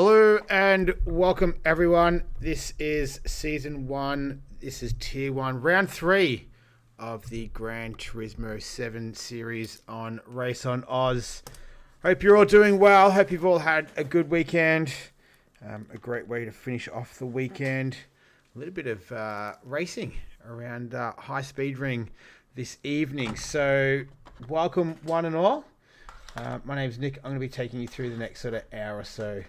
Hello and welcome everyone. This is season 1. This is tier 1, round 3 of the Gran Turismo 7 series on Race on Oz. Hope you're all doing well. Hope you've all had a good weekend. A great way to finish off the weekend. A little bit of racing around High Speed Ring this evening. So welcome one and all. My name's Nick. I'm going to be taking you through the next sort of hour or so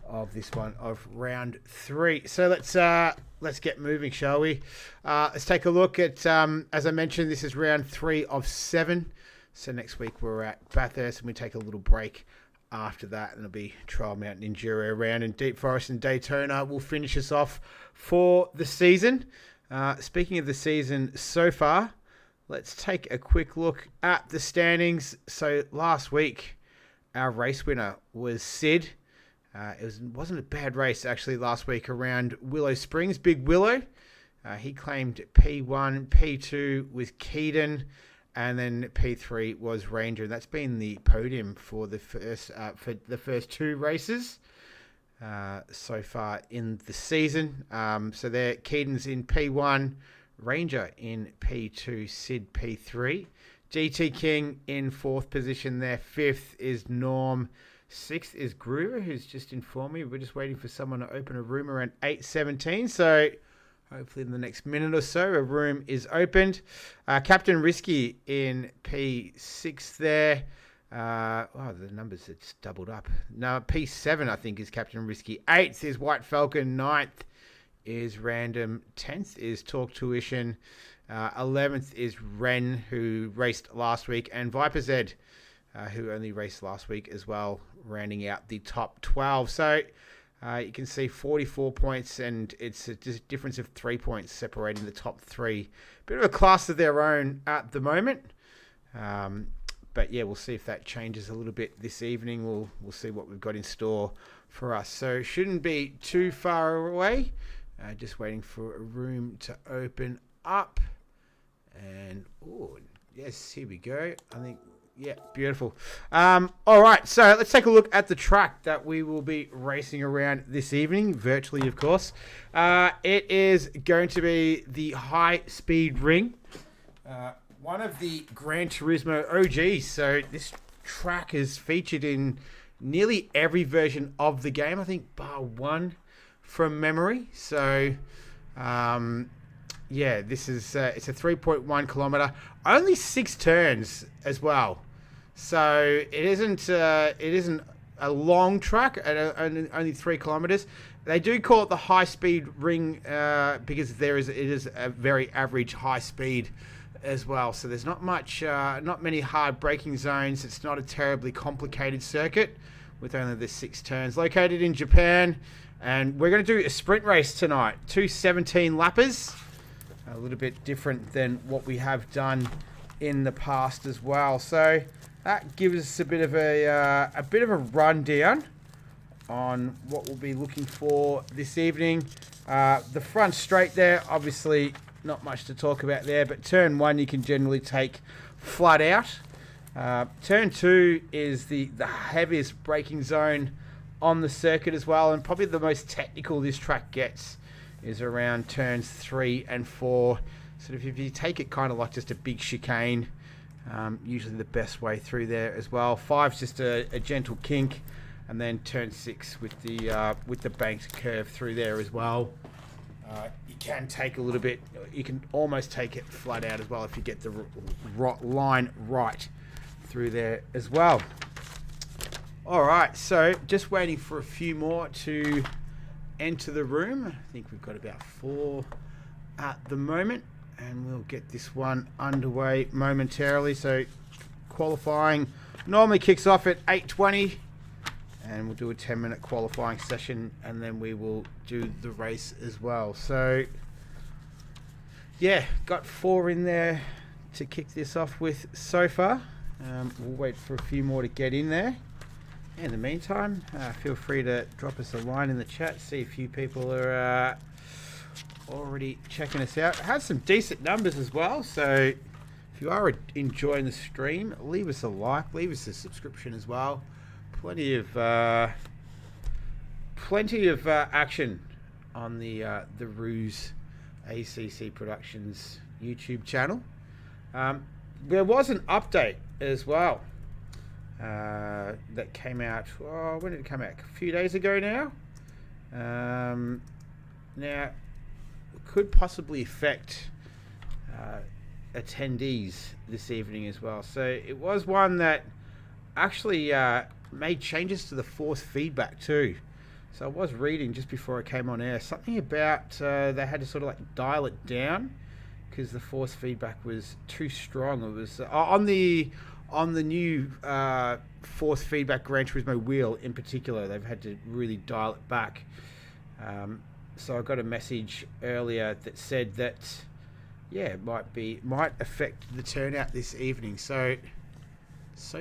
of this one of round 3. So let's get moving, shall we? Let's take a look at, as I mentioned, this is round 3 of 7. So next week we're at Bathurst and we take a little break after that, and it'll be Trial Mountain Enduro round, and Deep Forest and Daytona will finish us off for the season. Speaking of the season so far, let's take a quick look at the standings. So last week, our race winner was Sid. Wasn't a bad race, actually, last week around Willow Springs, Big Willow. He claimed P1, P2 was Keaton, and then P3 was Ranger. And that's been the podium for the first 2 races so far in the season. So there, Keaton's in P1, Ranger in P2, Sid P3. GT King in 4th position there. 5th is Norm. 6th is Groover, who's just informed me we're just waiting for someone to open a room around 8:17. So hopefully in the next minute or so, a room is opened. Captain Risky in P6 there. The numbers, it's doubled up. No, P7 I think is Captain Risky. 8th is White Falcon. 9th is Random. 10th is Talk Tuition. 11th is Ren, who raced last week, and Viper Z, who only raced last week as well, rounding out the top 12. So you can see 44 points, and it's a difference of 3 points separating the top 3. Bit of a class of their own at the moment. But yeah, we'll see if that changes a little bit this evening. We'll see what we've got in store for us. So shouldn't be too far away. Just waiting for a room to open up. And, oh, yes, here we go. I think, yeah, beautiful. All right, so let's take a look at the track that we will be racing around this evening, virtually, of course. It is going to be the High Speed Ring, one of the Gran Turismo OGs. So this track is featured in nearly every version of the game, I think, bar one from memory. So, yeah, this is it's a 3.1 kilometer, only 6 turns as well. So it isn't a long track at only 3 kilometers. They do call it the high speed ring because it is a very average high speed as well. So there's not many hard braking zones. It's not a terribly complicated circuit with only the 6 turns. Located in Japan, and we're going to do a sprint race tonight. 2 17-lappers. A little bit different than what we have done in the past as well. So that gives us a bit of a rundown on what we'll be looking for this evening. The front straight there, obviously not much to talk about there, but turn 1 you can generally take flat out. Turn 2 is the heaviest braking zone on the circuit as well, and probably the most technical this track gets is around turns 3 and 4. Sort of if you take it kind of like just a big chicane, usually the best way through there as well. 5's just a gentle kink, and then turn 6 with the banked curve through there as well. You can take a little bit, you can almost take it flat out as well if you get the line right through there as well. Alright, so just waiting for a few more to enter the room. I think we've got about 4 at the moment, and we'll get this one underway momentarily. So qualifying normally kicks off at 8:20, and we'll do a 10-minute qualifying session, and then we will do the race as well. So yeah, got 4 in there to kick this off with so far. We'll wait for a few more to get in there. In the meantime, feel free to drop us a line in the chat, see a few people are already checking us out. Had some decent numbers as well, so if you are enjoying the stream, leave us a like, leave us a subscription as well. Plenty of plenty of action on the Ruse ACC Productions YouTube channel. There was an update as well that came out. Oh, when did it come out? A few days ago now. Now, it could possibly affect attendees this evening as well. So it was one that actually made changes to the force feedback too. So I was reading just before I came on air something about they had to sort of like dial it down because the force feedback was too strong. It was on the new force feedback Gran Turismo wheel in particular. They've had to really dial it back. So I got a message earlier that said that it might affect the turnout this evening. So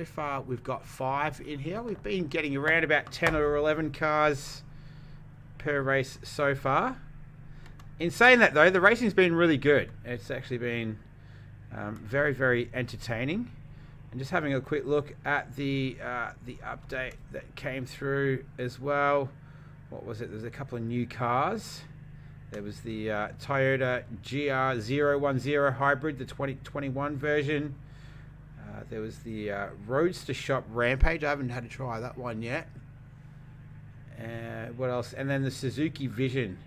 far we've got 5 in here. We've been getting around about 10 or 11 cars per race so far. In saying that though, the racing's been really good. It's actually been very, very entertaining. And just having a quick look at the update that came through as well. What was it? There's a couple of new cars. There was the Toyota GR010 Hybrid, the 2021 version. There was the Roadster Shop Rampage. I haven't had to try that one yet. What else? And then the Suzuki Vision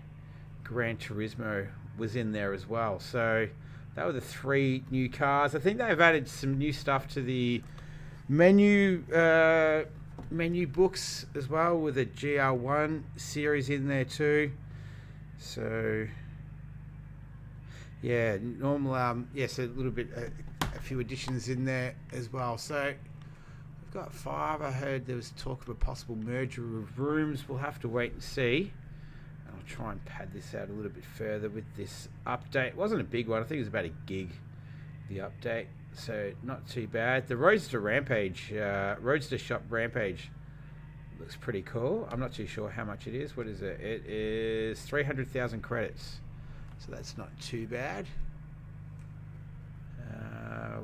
Gran Turismo was in there as well. So that were the 3 new cars. I think they've added some new stuff to the menu books as well, with a GR1 series in there too. So yeah, normal. Yes, a little bit, a few additions in there as well. So we've got 5. I heard there was talk of a possible merger of rooms. We'll have to wait and see. And I'll try and pad this out a little bit further with this update. It wasn't a big one. I think it was about a gig, the update. So not too bad. The Roadster Shop Rampage looks pretty cool. I'm not too sure how much it is. What is it? It is 300,000 credits. So that's not too bad.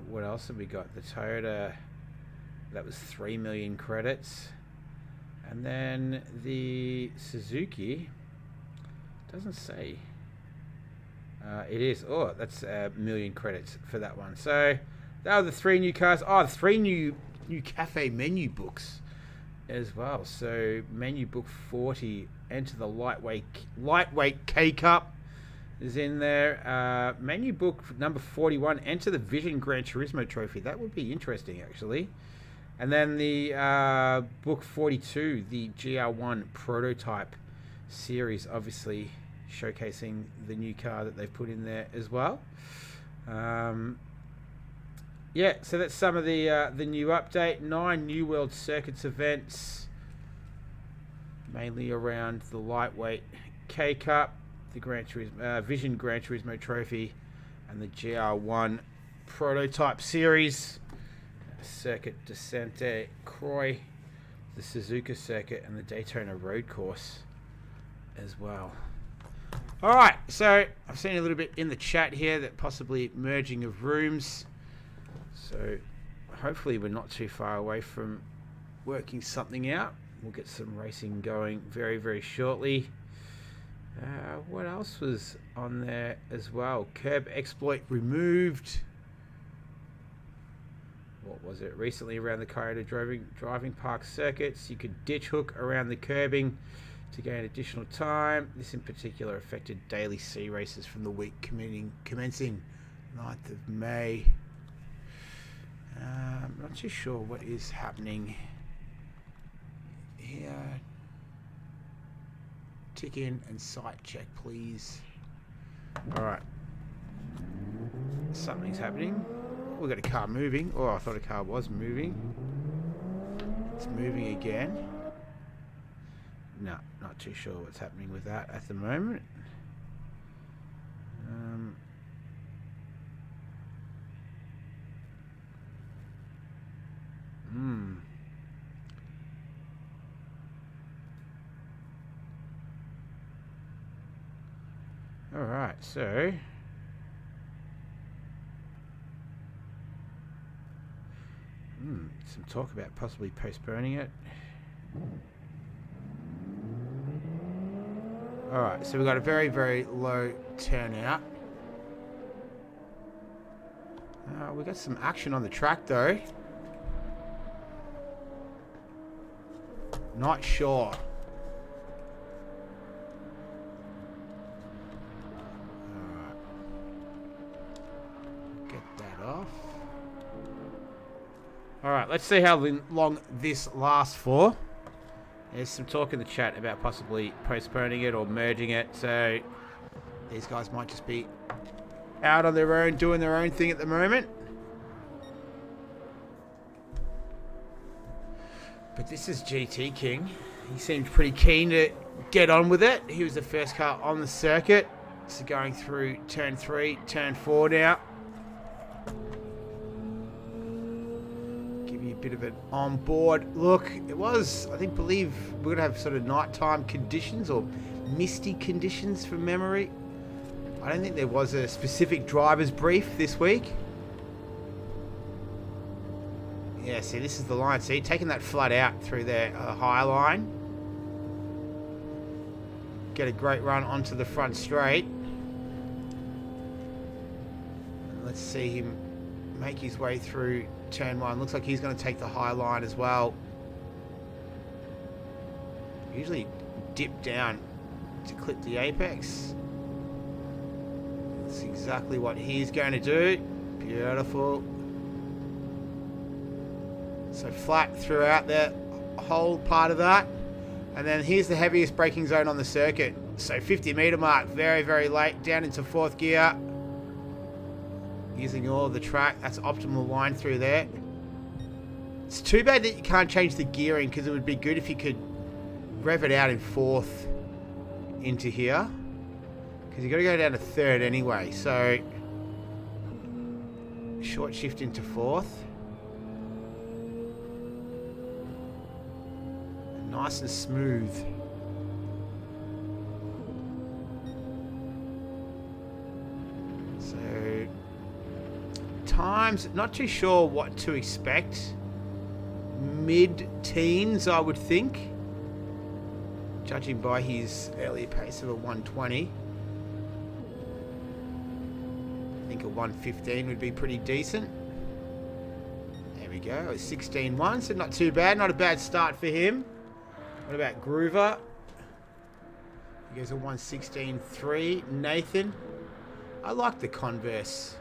What else have we got? The Toyota, that was 3 million credits. And then the Suzuki, doesn't say. It is. Oh, that's a million credits for that one. So that were the 3 new cars. Oh, the 3 new cafe menu books as well. So menu book 40, enter the lightweight K Cup is in there. Menu book number 41, enter the Vision Gran Turismo trophy. That would be interesting actually. And then the book 42, the GR1 prototype series, obviously showcasing the new car that they've put in there as well. Yeah, so that's some of the new update. 9 New World Circuits events, mainly around the lightweight K Cup, the Gran Turismo, Vision Gran Turismo trophy, and the GR1 prototype series, Circuit Descente Croix, the Suzuka circuit, and the Daytona road course as well. All right, so I've seen a little bit in the chat here that possibly merging of rooms. So hopefully we're not too far away from working something out. We'll get some racing going very, very shortly. What else was on there as well? Curb exploit removed. What was it? Recently around the Toyota driving park circuits, you could ditch hook around the curbing to gain additional time. This in particular affected daily C races from the week commencing 9th of May. I'm not too sure what is happening here. Tick in and site check, please. Alright. Something's happening. We've got a car moving. Oh, I thought a car was moving. It's moving again. No, not too sure what's happening with that at the moment. All right, so some talk about possibly postponing it. Alright, so we've got a very, very low turnout. We got some action on the track though. Not sure. Alright. Get that off. Alright, let's see how long this lasts for. There's some talk in the chat about possibly postponing it or merging it, so these guys might just be out on their own, doing their own thing at the moment. But this is GT King. He seemed pretty keen to get on with it. He was the first car on the circuit. So going through turn 3, turn 4 now. Give you a bit of an on-board look. It was, I believe we're going to have sort of nighttime conditions or misty conditions from memory. I don't think there was a specific driver's brief this week. Yeah, see, this is the line. See, taking that flat out through their high line. Get a great run onto the front straight. And let's see him make his way through turn 1. Looks like he's going to take the high line as well. Usually dip down to clip the apex. That's exactly what he's going to do. Beautiful. So flat throughout the whole part of that. And then here's the heaviest braking zone on the circuit. So 50 meter mark, very, very late, down into 4th gear. Using all of the track, that's optimal line through there. It's too bad that you can't change the gearing, because it would be good if you could rev it out in 4th into here. Because you've got to go down to 3rd anyway, so short shift into 4th. Nice and smooth. So times, not too sure what to expect. Mid-teens, I would think, judging by his earlier pace of a 120. I think a 115 would be pretty decent. There we go, a 16.1, so not too bad, not a bad start for him. What about Groover? He goes a 116.3. Nathan. I like the Converse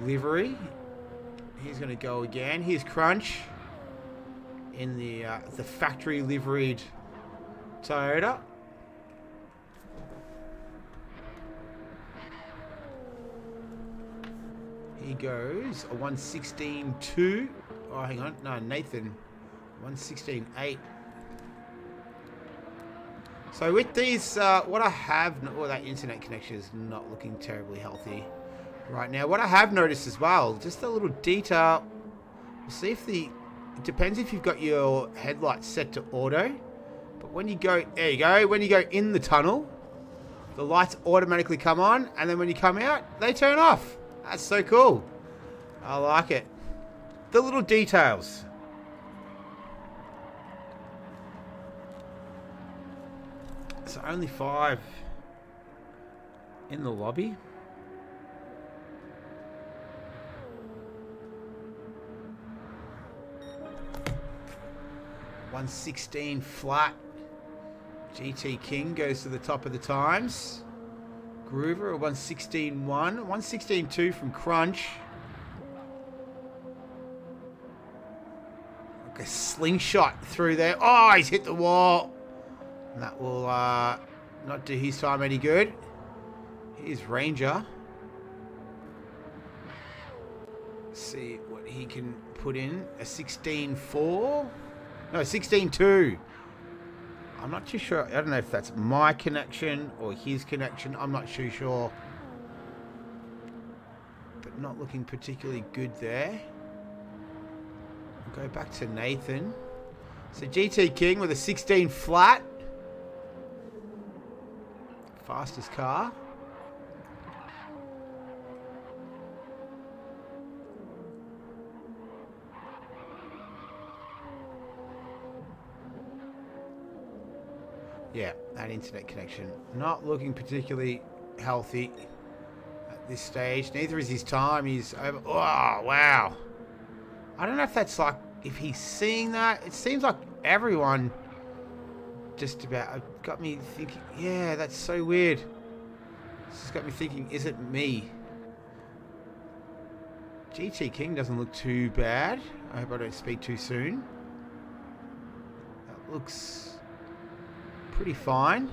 livery. He's going to go again. Here's Crunch in the factory liveried Toyota. He goes a 116.2. Oh, hang on. No, Nathan. 116.8. So with these, what I have, well, that internet connection is not looking terribly healthy right now. What I have noticed as well, just a little detail, see if it depends if you've got your headlights set to auto, but when you go, there you go, when you go in the tunnel, the lights automatically come on, and then when you come out, they turn off. That's so cool. I like it. The little details. So only 5 in the lobby. $116 flat. GT King goes to the top of the times. Groover a 116.1. 116.2 from Crunch. Like a slingshot through there. Oh, he's hit the wall. And that will not do his time any good. Here's Ranger. Let's see what he can put in. A 16.4? No, 16.2. I'm not too sure. I don't know if that's my connection or his connection. I'm not too sure. But not looking particularly good there. We'll go back to Nathan. So GT King with a 16 flat. Fastest car. Yeah, that internet connection. Not looking particularly healthy at this stage. Neither is his time. He's over. Oh, wow. I don't know if that's like, if he's seeing that. It seems like everyone just about got me thinking, yeah, that's so weird. This has got me thinking, is it me? GT King doesn't look too bad. I hope I don't speak too soon. That looks pretty fine.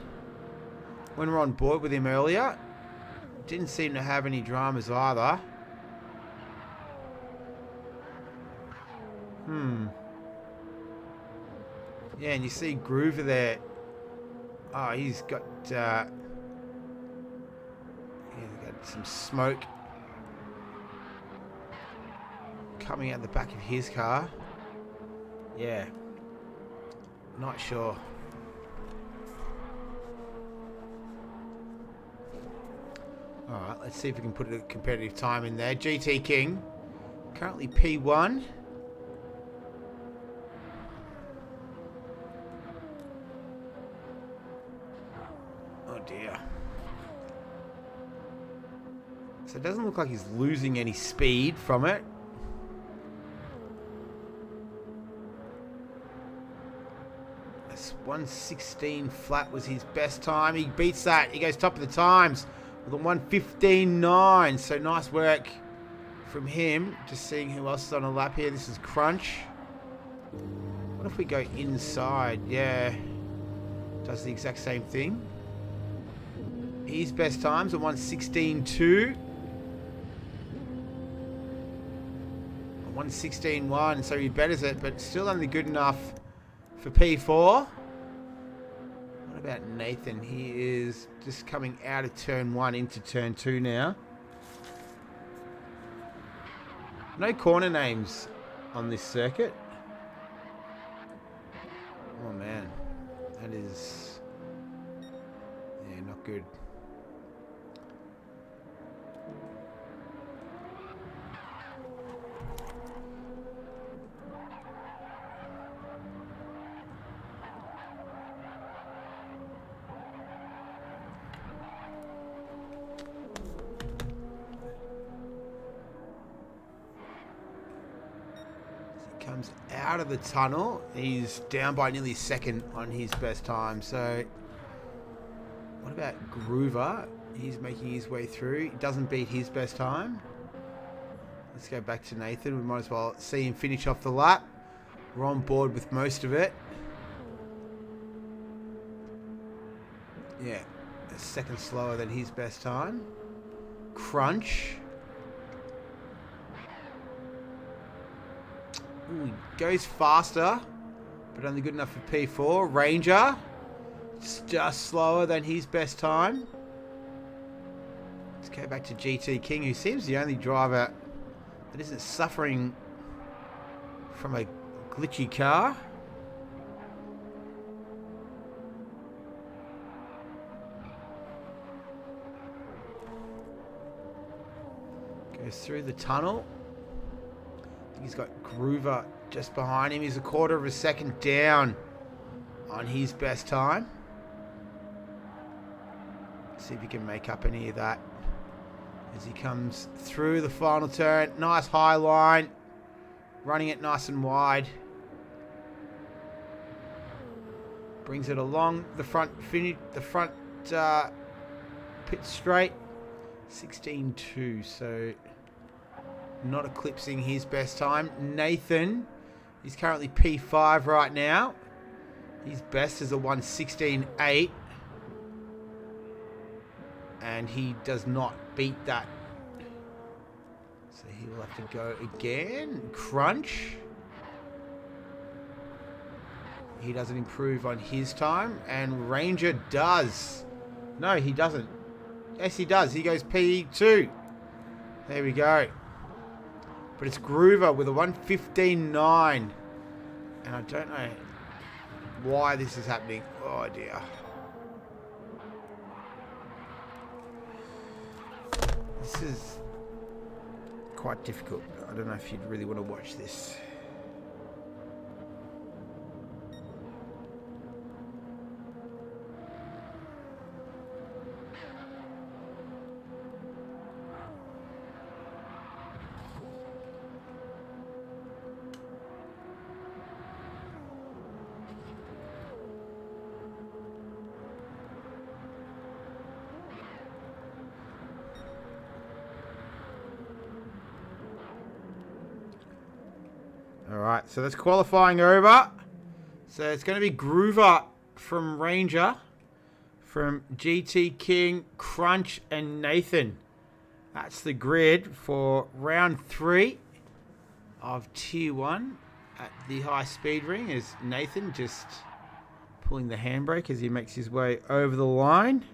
When we were on board with him earlier, didn't seem to have any dramas either. Yeah, and you see Groover there. Oh, he's got, yeah, he's got some smoke coming out the back of his car. Yeah. Not sure. Alright, let's see if we can put a competitive time in there. GT King, currently P1. Oh dear. So it doesn't look like he's losing any speed from it. That's 1:16 flat was his best time. He beats that. He goes top of the times with a 1:15.9. So nice work from him. Just seeing who else is on a lap here. This is Crunch. What if we go inside? Yeah. Does the exact same thing. His best times are 1:16.2. 1:16.1. So he betters it, but still only good enough for P4. What about Nathan? He is just coming out of turn 1 into turn 2 now. No corner names on this circuit. Oh man, that is, yeah, not good. Comes out of the tunnel. He's down by nearly second on his best time. So what about Groover? He's making his way through. He doesn't beat his best time. Let's go back to Nathan. We might as well see him finish off the lap. We're on board with most of it. Yeah, a second slower than his best time. Crunch. Ooh, he goes faster, but only good enough for P4. Ranger, just slower than his best time. Let's go back to GT King, who seems the only driver that isn't suffering from a glitchy car. Goes through the tunnel. He's got Groover just behind him. He's a quarter of a second down on his best time. Let's see if he can make up any of that as he comes through the final turn. Nice high line. Running it nice and wide. Brings it along the front finish, the front pit straight. 16.2, so not eclipsing his best time. Nathan is currently P5 right now. His best is a 1:16.8. And he does not beat that. So he will have to go again. Crunch. He doesn't improve on his time. And Ranger does. No, he doesn't. Yes, he does. He goes P2. There we go. But it's Groover with a 1:15.9. And I don't know why this is happening. Oh dear. This is quite difficult. I don't know if you'd really want to watch this. All right, so that's qualifying over. So it's going to be Groover from Ranger, from GT King, Crunch, and Nathan. That's the grid for round 3 of Tier 1 at the high speed ring. Is Nathan just pulling the handbrake as he makes his way over the line.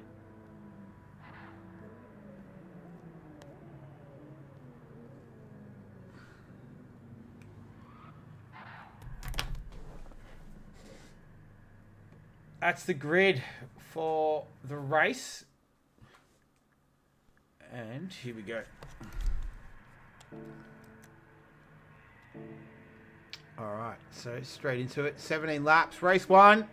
That's the grid for the race. And here we go. All right, so straight into it. 17 laps, race 1.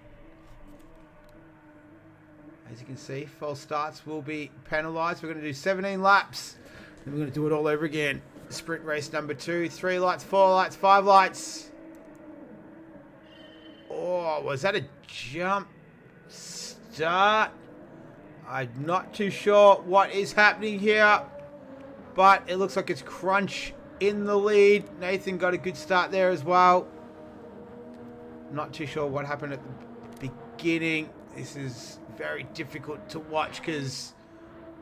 As you can see, false starts will be penalised. We're going to do 17 laps. Then we're going to do it all over again. Sprint race number 2. 3 lights, 4 lights, 5 lights. Oh, was that a jump start? I'm not too sure what is happening here, but it looks like it's Crunch in the lead. Nathan got a good start there as well. Not too sure what happened at the beginning. This is very difficult to watch because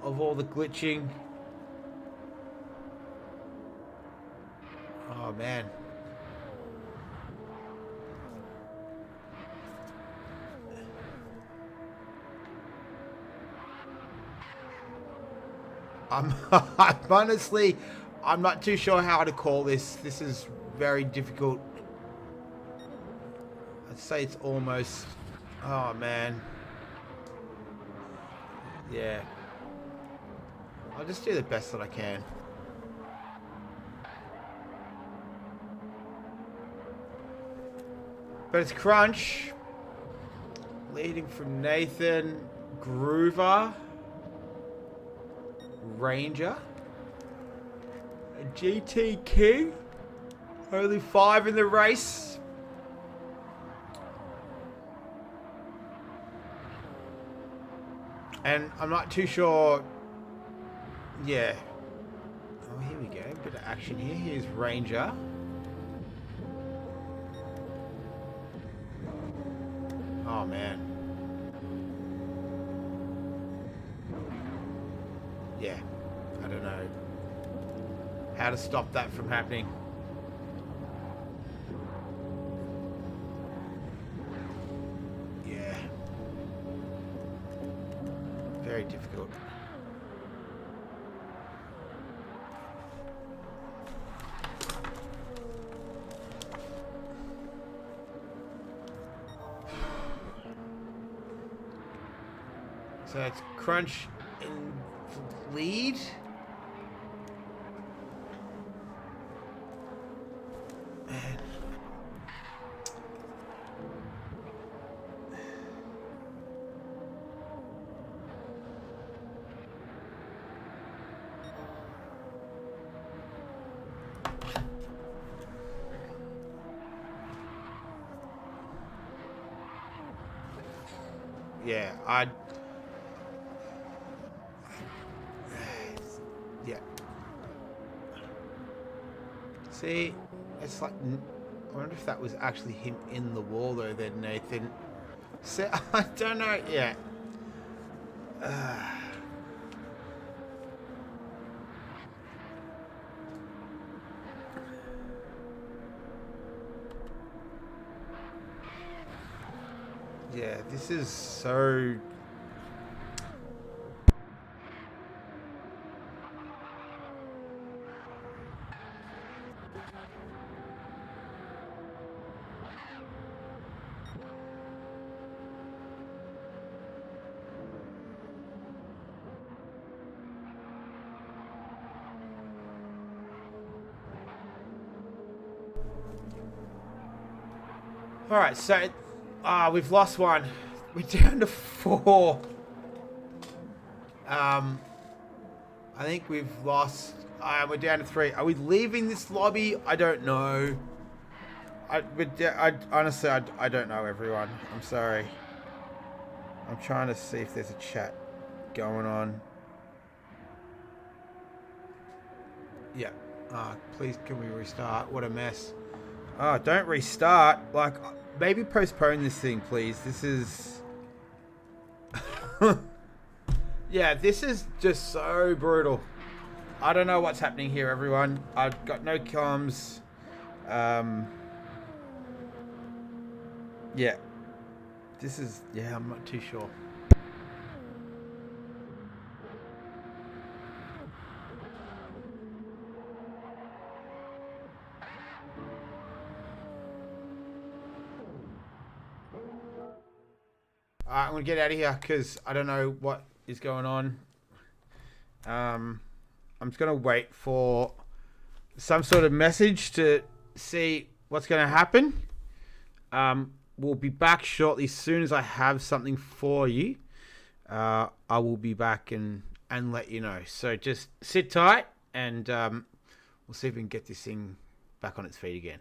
of all the glitching. Oh man. I'm honestly, I'm not too sure how to call this. This is very difficult. I'd say it's almost... Oh, man. Yeah. I'll just do the best that I can. But it's Crunch. Leading from Nathan. Groover. Ranger. A GT King. Only 5 in the race. And I'm not too sure. Yeah. Oh, here we go. Bit of action here. Here's Ranger. Oh, man. Yeah. I don't know how to stop that from happening. Yeah. Very difficult. So it's Crunch in the lead. Yeah, yeah. See, it's like, I wonder if that was actually him in the wall though, then Nathan. See, I don't know. Yeah. Yeah, this is so... Alright, so we've lost one. We're down to 4. I think we've lost... we're down to 3. Are we leaving this lobby? I don't know. Honestly, I don't know, everyone. I'm sorry. I'm trying to see if there's a chat going on. Yeah. Please, can we restart? What a mess. Oh, don't restart. Like, maybe postpone this thing, please. This is... Yeah, this is just so brutal. I don't know what's happening here, everyone. I've got no comms. Um... Yeah. This is... Yeah, I'm not too sure. Alright, I'm going to get out of here because I don't know what is going on. I'm just going to wait for some sort of message to see what's going to happen. We'll be back shortly. As soon as I have something for you, I will be back and let you know. So just sit tight and we'll see if we can get this thing back on its feet again.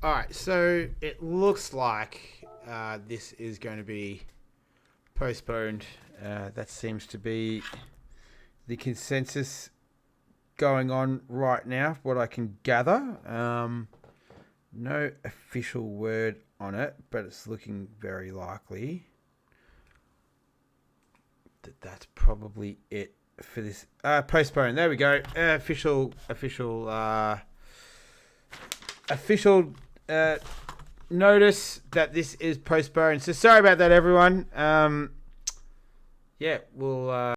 All right, so it looks like this is going to be postponed. That seems to be the consensus going on right now, what I can gather. No official word on it, but it's looking very likely that that's probably it for this. Postponed. There we go. Official notice that this is postponed. So sorry about that, everyone. Yeah, we'll